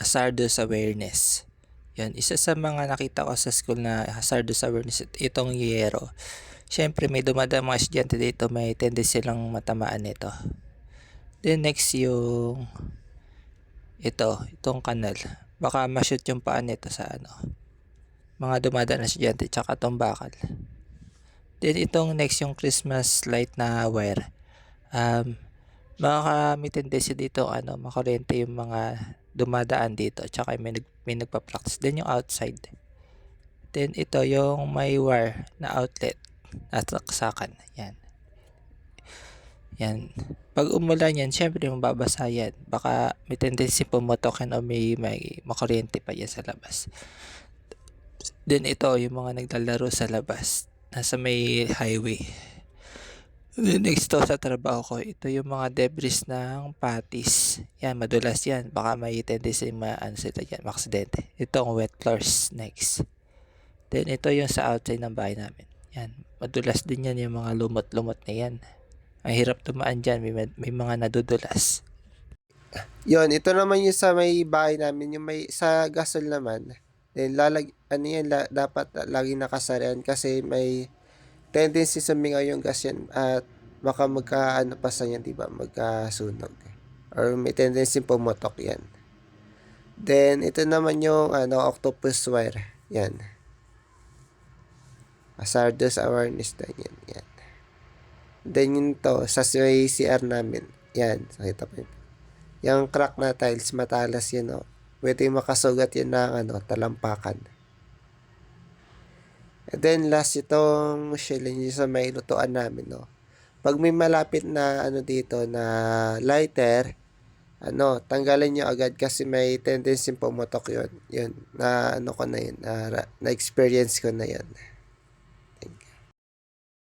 hazardous awareness. Yan, isa sa mga nakita ko sa school na hazardous awareness, itong yero. Siyempre may dumadaan mga estudyante dito, may tendency silang matamaan nito. Then next yung itong kanal. Baka ma-shoot yung paa nito sa mga dumadaan na estudyante, tsaka itong bakal. Then itong next yung Christmas light na wire. Baka may tendency dito makuryente yung mga dumadaan dito, tsaka may nagpa-practice. Then yung outside. Then ito yung may wire na outlet at saksakan. Yan. Pag umulan yan, syempre mababasa yan. Baka may tendency pumutok yan o may makuryente pa yan sa labas. Then ito yung mga naglalaro sa labas. Nasa may highway. Then next to sa trabaho ko, ito yung mga debris ng patis. Yan, madulas yan. Baka may tendency sila yan, maksidente. Ito ang wet floors next. Then ito yung sa outside ng bahay namin. Yan, madulas din yan yung mga lumot-lumot na yan. Ang hirap tumaan dyan, may mga nadudulas. Yon, ito naman yung sa may bahay namin, yung may sa gasol naman. Then dapat lagi nakasarian kasi may tendency sumingaw yung gas yan at baka pasan yan, diba? Magkasunog. Or may tendency pumutok yan. Then, ito naman yung octopus wire. Yan. Hazardous awareness na yan. Then yun to, sa CR namin. Yan, nakita pa yun. Yung crack na tiles, matalas yan, pwede makasugat yan ng talampakan. And then last itong shilling sa may lutuan namin, Pag may malapit na dito na lighter, tanggalin nyo agad kasi may tendency pumutok yun. Yun, na ko na yun, na experience ko na yun.